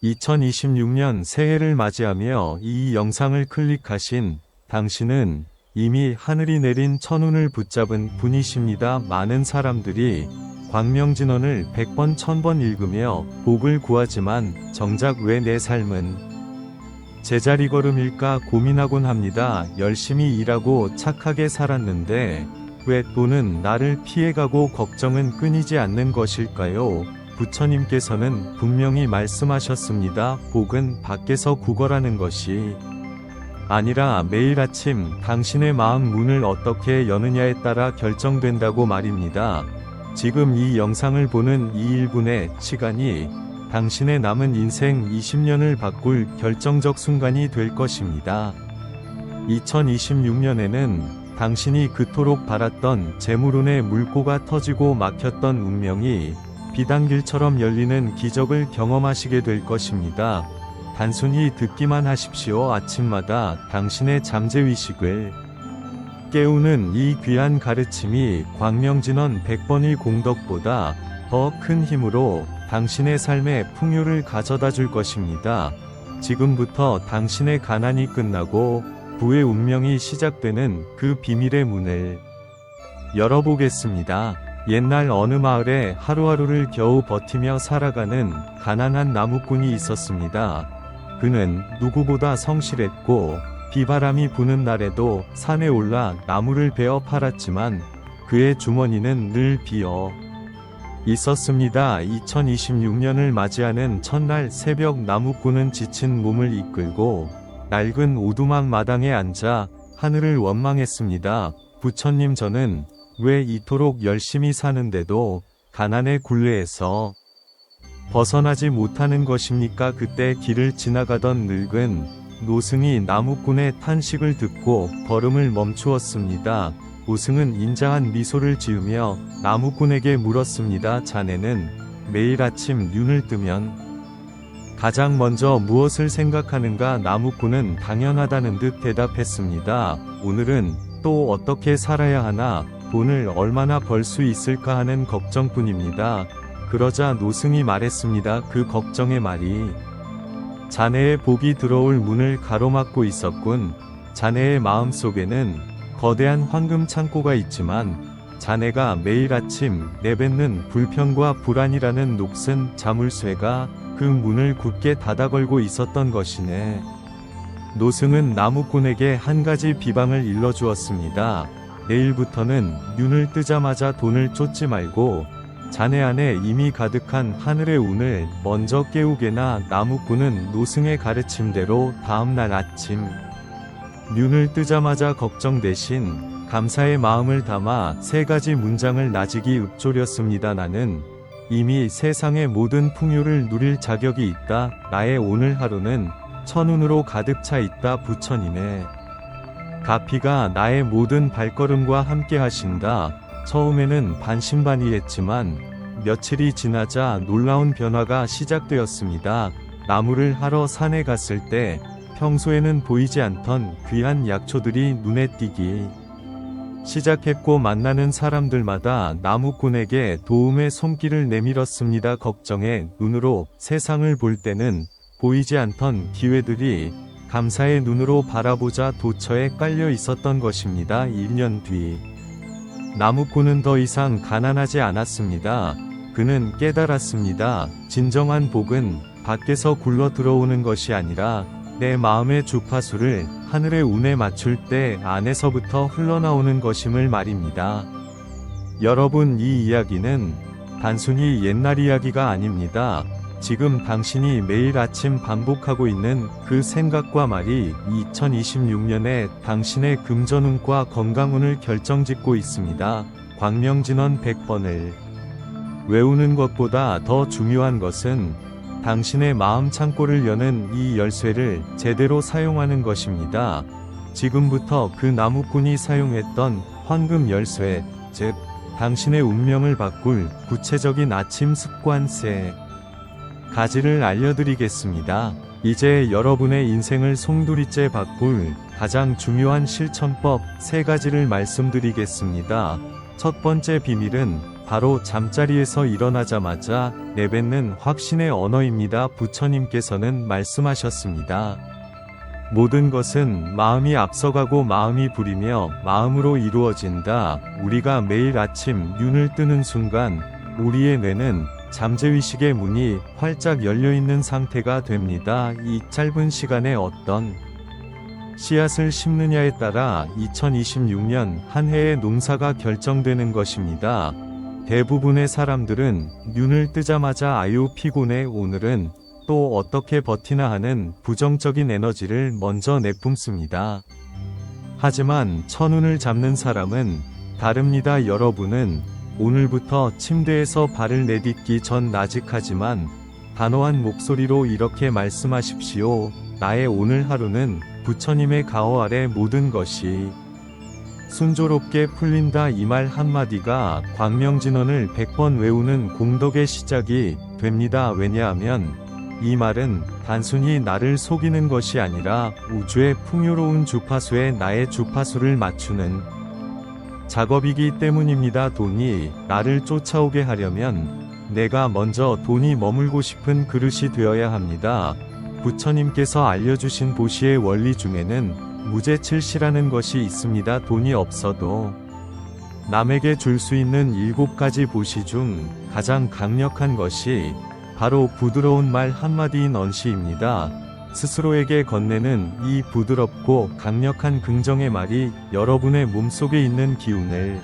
2026년 새해를 맞이하며 이 영상을 클릭하신 당신은 이미 하늘이 내린 천운을 붙잡은 분이십니다. 많은 사람들이 광명진언을 100번 1000번 읽으며 복을 구하지만 정작 왜 내 삶은 제자리 걸음일까 고민하곤 합니다. 열심히 일하고 착하게 살았는데 왜 또는 나를 피해가고 걱정은 끊이지 않는 것일까요? 부처님께서는 분명히 말씀하셨습니다. 복은 밖에서 구걸하는 것이 아니라 매일 아침 당신의 마음 문을 어떻게 여느냐에 따라 결정된다고 말입니다. 지금 이 영상을 보는 이 1분의 시간이 당신의 남은 인생 20년을 바꿀 결정적 순간이 될 것입니다. 2026년에는 당신이 그토록 바랐던 재물운의 물꼬가 터지고 막혔던 운명이 비단길처럼 열리는 기적을 경험하시게 될 것입니다. 단순히 듣기만 하십시오. 아침마다 당신의 잠재의식을 깨우는 이 귀한 가르침이 광명진언 100번의 공덕보다 더 큰 힘으로 당신의 삶에 풍요를 가져다 줄 것입니다. 지금부터 당신의 가난이 끝나고 부의 운명이 시작되는 그 비밀의 문을 열어보겠습니다. 옛날 어느 마을에 하루하루를 겨우 버티며 살아가는 가난한 나무꾼이 있었습니다. 그는 누구보다 성실했고 비바람이 부는 날에도 산에 올라 나무를 베어 팔았지만 그의 주머니는 늘 비어 있었습니다. 2026년을 맞이하는 첫날 새벽 나무꾼은 지친 몸을 이끌고 낡은 오두막 마당에 앉아 하늘을 원망했습니다. 부처님, 저는 왜 이토록 열심히 사는데도 가난의 굴레에서 벗어나지 못하는 것입니까? 그때 길을 지나가던 늙은 노승이 나무꾼의 탄식을 듣고 걸음을 멈추었습니다. 노승은 인자한 미소를 지으며 나무꾼에게 물었습니다. 자네는 매일 아침 눈을 뜨면 가장 먼저 무엇을 생각하는가? 나무꾼은 당연하다는 듯 대답했습니다. 오늘은 또 어떻게 살아야 하나? 돈을 얼마나 벌 수 있을까 하는 걱정뿐입니다. 그러자 노승이 말했습니다. 그 걱정의 말이 자네의 복이 들어올 문을 가로막고 있었군. 자네의 마음속에는 거대한 황금 창고가 있지만 자네가 매일 아침 내뱉는 불평과 불안이라는 녹슨 자물쇠가 그 문을 굳게 닫아걸고 있었던 것이네. 노승은 나무꾼에게 한 가지 비방을 일러주었습니다. 내일부터는 눈을 뜨자마자 돈을 쫓지 말고 자네 안에 이미 가득한 하늘의 운을 먼저 깨우게나. 나무꾼은 노승의 가르침대로 다음날 아침 눈을 뜨자마자 걱정 대신 감사의 마음을 담아 세 가지 문장을 나직이 읊조렸습니다. 나는 이미 세상의 모든 풍요를 누릴 자격이 있다. 나의 오늘 하루는 천운으로 가득 차 있다. 부처님의 가피가 나의 모든 발걸음과 함께 하신다. 처음에는 반신반의했지만 며칠이 지나자 놀라운 변화가 시작되었습니다. 나무를 하러 산에 갔을 때 평소에는 보이지 않던 귀한 약초들이 눈에 띄기 시작했고 만나는 사람들마다 나무꾼에게 도움의 손길을 내밀었습니다. 걱정의 눈으로 세상을 볼 때는 보이지 않던 기회들이 감사의 눈으로 바라보자 도처에 깔려 있었던 것입니다. 1년 뒤 나무꾼은 더 이상 가난하지 않았습니다. 그는 깨달았습니다. 진정한 복은 밖에서 굴러 들어오는 것이 아니라 내 마음의 주파수를 하늘의 운에 맞출 때 안에서부터 흘러나오는 것임을 말입니다. 여러분, 이 이야기는 단순히 옛날 이야기가 아닙니다. 지금 당신이 매일 아침 반복하고 있는 그 생각과 말이 2026년에 당신의 금전운과 건강운을 결정짓고 있습니다. 광명진언 100번을 외우는 것보다 더 중요한 것은 당신의 마음 창고를 여는 이 열쇠를 제대로 사용하는 것입니다. 지금부터 그 나무꾼이 사용했던 황금 열쇠, 즉 당신의 운명을 바꿀 구체적인 아침 습관 세 가지를 알려드리겠습니다. 이제 여러분의 인생을 송두리째 바꿀 가장 중요한 실천법 세 가지를 말씀드리겠습니다. 첫 번째 비밀은 바로 잠자리에서 일어나자마자 내뱉는 확신의 언어입니다. 부처님께서는 말씀하셨습니다. 모든 것은 마음이 앞서가고 마음이 부리며 마음으로 이루어진다. 우리가 매일 아침 눈을 뜨는 순간 우리의 뇌는 잠재의식의 문이 활짝 열려있는 상태가 됩니다. 이 짧은 시간에 어떤 씨앗을 심느냐에 따라 2026년 한 해의 농사가 결정되는 것입니다. 대부분의 사람들은 눈을 뜨자마자 아유 피곤해 오늘은 또 어떻게 버티나 하는 부정적인 에너지를 먼저 내뿜습니다. 하지만 첫눈을 잡는 사람은 다릅니다. 여러분은 오늘부터 침대에서 발을 내딛기 전 나직하지만 단호한 목소리로 이렇게 말씀하십시오. 나의 오늘 하루는 부처님의 가호 아래 모든 것이 순조롭게 풀린다. 이 말 한마디가 광명진언을 100번 외우는 공덕의 시작이 됩니다. 왜냐하면 이 말은 단순히 나를 속이는 것이 아니라 우주의 풍요로운 주파수에 나의 주파수를 맞추는 작업이기 때문입니다. 돈이 나를 쫓아오게 하려면 내가 먼저 돈이 머물고 싶은 그릇이 되어야 합니다. 부처님께서 알려주신 보시의 원리 중에는 무제칠시라는 것이 있습니다. 돈이 없어도 남에게 줄 수 있는 7가지 보시 중 가장 강력한 것이 바로 부드러운 말 한마디인 언시입니다. 스스로에게 건네는 이 부드럽고 강력한 긍정의 말이 여러분의 몸속에 있는 기운을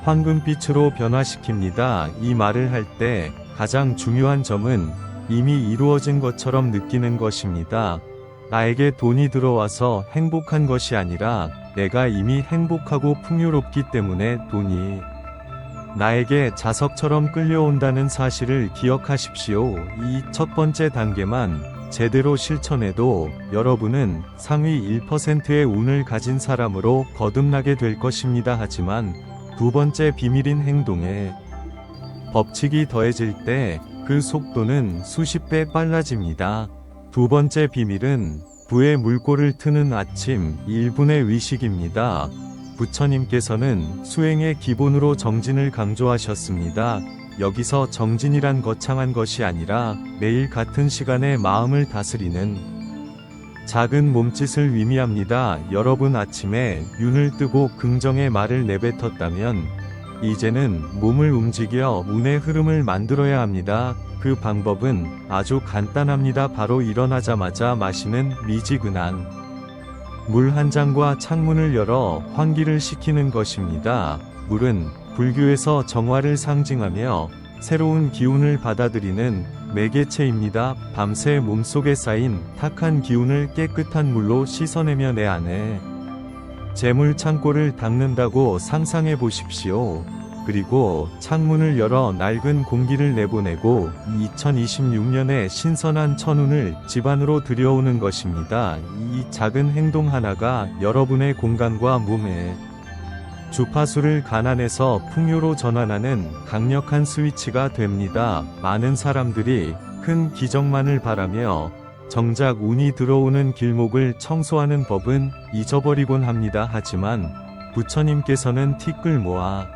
황금빛으로 변화시킵니다. 이 말을 할 때 가장 중요한 점은 이미 이루어진 것처럼 느끼는 것입니다. 나에게 돈이 들어와서 행복한 것이 아니라 내가 이미 행복하고 풍요롭기 때문에 돈이 나에게 자석처럼 끌려온다는 사실을 기억하십시오. 이 첫 번째 단계만 제대로 실천해도 여러분은 상위 1%의 운을 가진 사람으로 거듭나게 될 것입니다. 하지만 두 번째 비밀인 행동에 법칙이 더해질 때 그 속도는 수십 배 빨라집니다. 두 번째 비밀은 부의 물꼬를 트는 아침 1분의 위식입니다. 부처님께서는 수행의 기본으로 정진을 강조하셨습니다. 여기서 정진이란 거창한 것이 아니라 매일 같은 시간에 마음을 다스리는 작은 몸짓을 의미합니다. 여러분 아침에 눈을 뜨고 긍정의 말을 내뱉었다면 이제는 몸을 움직여 운의 흐름을 만들어야 합니다. 그 방법은 아주 간단합니다. 바로 일어나자마자 마시는 미지근한 물 한 잔과 창문을 열어 환기를 시키는 것입니다. 물은 불교에서 정화를 상징하며 새로운 기운을 받아들이는 매개체입니다. 밤새 몸속에 쌓인 탁한 기운을 깨끗한 물로 씻어내며 내 안에 재물 창고를 닦는다고 상상해 보십시오. 그리고 창문을 열어 낡은 공기를 내보내고 2026년의 신선한 천운을 집 안으로 들여오는 것입니다. 이 작은 행동 하나가 여러분의 공간과 몸의 주파수를 가난에서 풍요로 전환하는 강력한 스위치가 됩니다. 많은 사람들이 큰 기적만을 바라며 정작 운이 들어오는 길목을 청소하는 법은 잊어버리곤 합니다. 하지만 부처님께서는 티끌 모아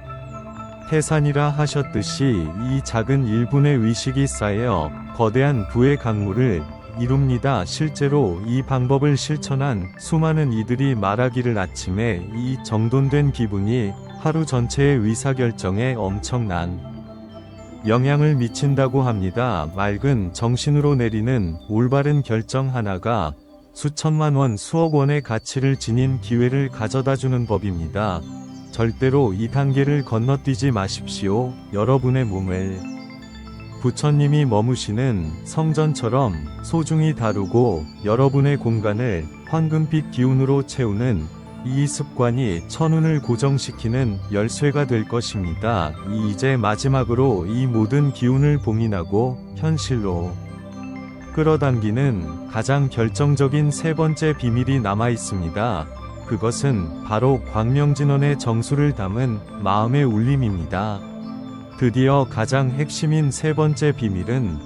태산이라 하셨듯이 이 작은 1분의 위식이 쌓여 거대한 부의 강물을 이룹니다. 실제로 이 방법을 실천한 수많은 이들이 말하기를 아침에 이 정돈된 기분이 하루 전체의 의사결정에 엄청난 영향을 미친다고 합니다. 맑은 정신으로 내리는 올바른 결정 하나가 수천만 원, 수억 원의 가치를 지닌 기회를 가져다주는 법입니다. 절대로 이 단계를 건너뛰지 마십시오. 여러분의 몸을 부처님이 머무시는 성전처럼 소중히 다루고 여러분의 공간을 황금빛 기운으로 채우는 이 습관이 천운을 고정시키는 열쇠가 될 것입니다. 이제 마지막으로 이 모든 기운을 봉인하고 현실로 끌어당기는 가장 결정적인 세 번째 비밀이 남아 있습니다. 그것은 바로 광명진언의 정수를 담은 마음의 울림입니다. 드디어 가장 핵심인 세 번째 비밀은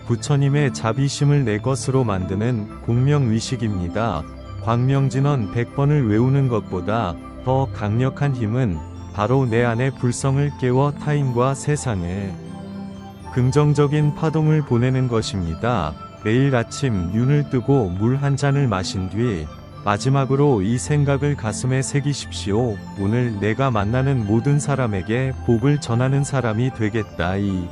부처님의 자비심을 내 것으로 만드는 공명의식입니다. 광명진언 100번을 외우는 것보다 더 강력한 힘은 바로 내 안의 불성을 깨워 타인과 세상에 긍정적인 파동을 보내는 것입니다. 매일 아침 눈을 뜨고 물 한 잔을 마신 뒤 마지막으로 이 생각을 가슴에 새기십시오. 오늘 내가 만나는 모든 사람에게 복을 전하는 사람이 되겠다. 이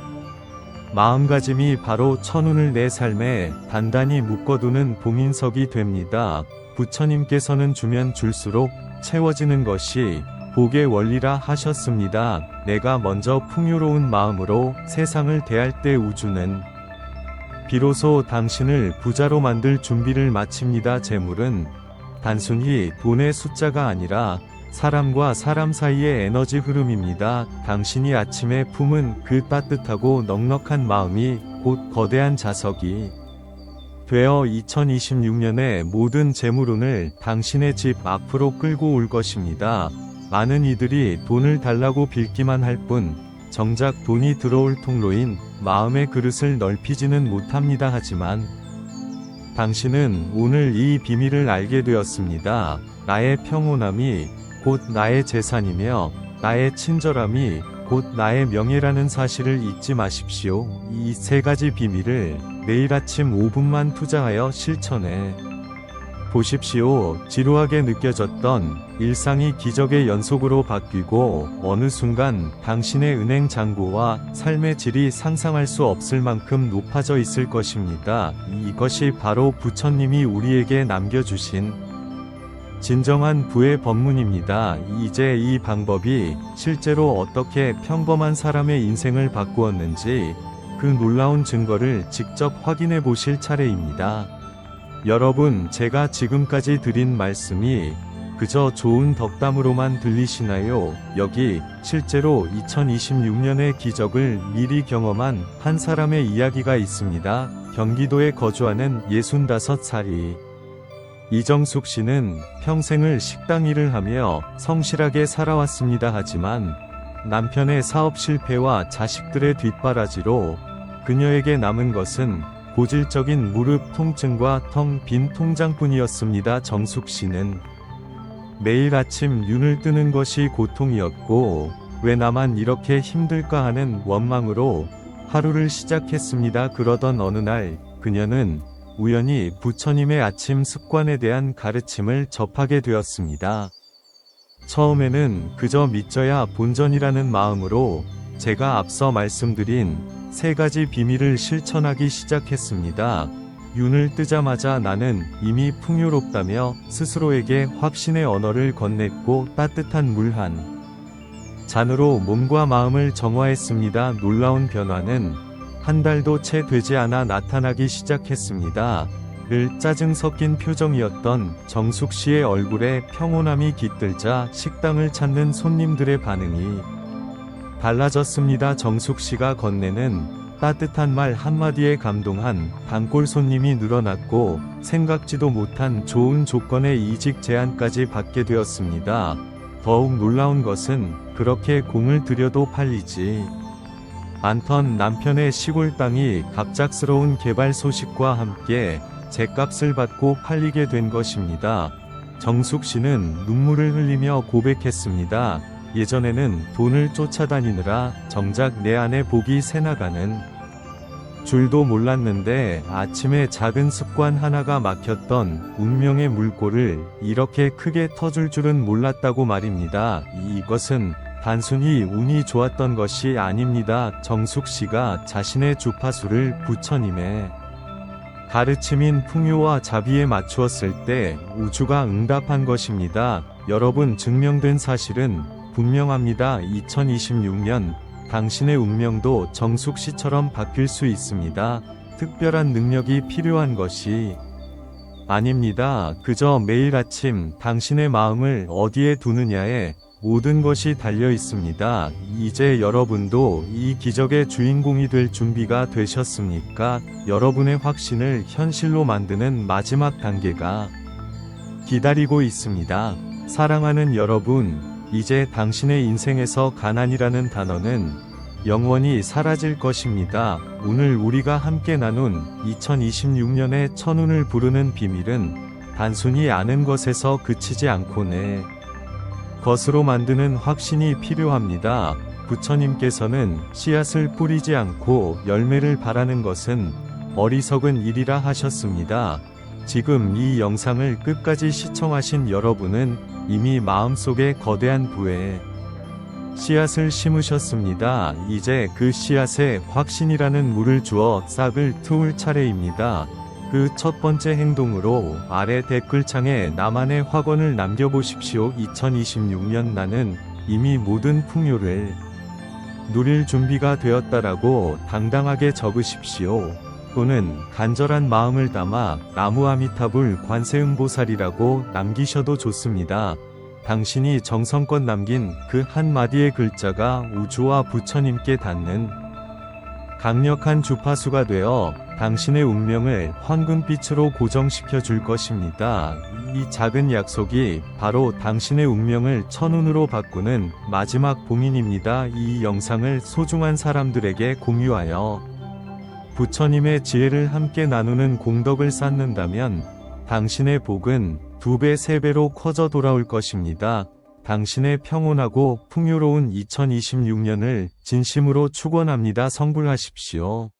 마음가짐이 바로 천운을 내 삶에 단단히 묶어두는 봉인석이 됩니다. 부처님께서는 주면 줄수록 채워지는 것이 복의 원리라 하셨습니다. 내가 먼저 풍요로운 마음으로 세상을 대할 때 우주는 비로소 당신을 부자로 만들 준비를 마칩니다. 재물은 단순히 돈의 숫자가 아니라 사람과 사람 사이의 에너지 흐름입니다. 당신이 아침에 품은 그 따뜻하고 넉넉한 마음이 곧 거대한 자석이 되어 2026년의 모든 재물운을 당신의 집 앞으로 끌고 올 것입니다. 많은 이들이 돈을 달라고 빌기만 할 뿐 정작 돈이 들어올 통로인 마음의 그릇을 넓히지는 못합니다. 하지만 당신은 오늘 이 비밀을 알게 되었습니다. 나의 평온함이 곧 나의 재산이며 나의 친절함이 곧 나의 명예라는 사실을 잊지 마십시오. 이 세 가지 비밀을 매일 아침 5분만 투자하여 실천해 보십시오. 지루하게 느껴졌던 일상이 기적의 연속으로 바뀌고 어느 순간 당신의 은행 잔고와 삶의 질이 상상할 수 없을 만큼 높아져 있을 것입니다. 이것이 바로 부처님이 우리에게 남겨주신 진정한 부의 법문입니다. 이제 이 방법이 실제로 어떻게 평범한 사람의 인생을 바꾸었는지 그 놀라운 증거를 직접 확인해 보실 차례입니다. 여러분, 제가 지금까지 드린 말씀이 그저 좋은 덕담으로만 들리시나요? 여기 실제로 2026년의 기적을 미리 경험한 한 사람의 이야기가 있습니다. 경기도에 거주하는 65살이 이정숙 씨는 평생을 식당 일을 하며 성실하게 살아왔습니다. 하지만 남편의 사업 실패와 자식들의 뒷바라지로 그녀에게 남은 것은 고질적인 무릎 통증과 텅 빈 통장뿐이었습니다. 정숙 씨는 매일 아침 눈을 뜨는 것이 고통이었고 왜 나만 이렇게 힘들까 하는 원망으로 하루를 시작했습니다. 그러던 어느 날 그녀는 우연히 부처님의 아침 습관에 대한 가르침을 접하게 되었습니다. 처음에는 그저 믿져야 본전이라는 마음으로 제가 앞서 말씀드린 세 가지 비밀을 실천하기 시작했습니다. 눈을 뜨자마자 나는 이미 풍요롭다며 스스로에게 확신의 언어를 건넸고 따뜻한 물 한 잔으로 몸과 마음을 정화했습니다. 놀라운 변화는 한 달도 채 되지 않아 나타나기 시작했습니다. 늘 짜증 섞인 표정이었던 정숙 씨의 얼굴에 평온함이 깃들자 식당을 찾는 손님들의 반응이 달라졌습니다. 정숙 씨가 건네는 따뜻한 말 한마디에 감동한 단골 손님이 늘어났고 생각지도 못한 좋은 조건의 이직 제안까지 받게 되었습니다. 더욱 놀라운 것은 그렇게 공을 들여도 팔리지 않던 남편의 시골 땅이 갑작스러운 개발 소식과 함께 죗값을 받고 팔리게 된 것입니다. 정숙 씨는 눈물을 흘리며 고백했습니다. 예전에는 돈을 쫓아다니느라 정작 내 안에 복이 새나가는 줄도 몰랐는데 아침에 작은 습관 하나가 막혔던 운명의 물꼬를 이렇게 크게 터줄 줄은 몰랐다고 말입니다. 이것은 단순히 운이 좋았던 것이 아닙니다. 정숙 씨가 자신의 주파수를 부처님의 가르침인 풍요와 자비에 맞추었을 때 우주가 응답한 것입니다. 여러분, 증명된 사실은 분명합니다. 2026년 당신의 운명도 정숙 씨처럼 바뀔 수 있습니다. 특별한 능력이 필요한 것이 아닙니다. 그저 매일 아침 당신의 마음을 어디에 두느냐에 모든 것이 달려 있습니다. 이제 여러분도 이 기적의 주인공이 될 준비가 되셨습니까? 여러분의 확신을 현실로 만드는 마지막 단계가 기다리고 있습니다. 사랑하는 여러분, 이제 당신의 인생에서 가난이라는 단어는 영원히 사라질 것입니다. 오늘 우리가 함께 나눈 2026년의 천운을 부르는 비밀은 단순히 아는 것에서 그치지 않고 내 것으로 만드는 확신이 필요합니다. 부처님께서는 씨앗을 뿌리지 않고 열매를 바라는 것은 어리석은 일이라 하셨습니다. 지금 이 영상을 끝까지 시청하신 여러분은 이미 마음속에 거대한 부의 씨앗을 심으셨습니다. 이제 그 씨앗에 확신이라는 물을 주어 싹을 트울 차례입니다. 그 첫 번째 행동으로 아래 댓글창에 나만의 확언을 남겨보십시오. 2026년 나는 이미 모든 풍요를 누릴 준비가 되었다라고 당당하게 적으십시오. 또는 간절한 마음을 담아 나무 아미타불 관세음보살이라고 남기셔도 좋습니다. 당신이 정성껏 남긴 그 한마디의 글자가 우주와 부처님께 닿는 강력한 주파수가 되어 당신의 운명을 황금빛으로 고정시켜 줄 것입니다. 이 작은 약속이 바로 당신의 운명을 천운으로 바꾸는 마지막 봉인입니다. 이 영상을 소중한 사람들에게 공유하여 부처님의 지혜를 함께 나누는 공덕을 쌓는다면 당신의 복은 2배, 3배로 커져 돌아올 것입니다. 당신의 평온하고 풍요로운 2026년을 진심으로 축원합니다. 성불하십시오.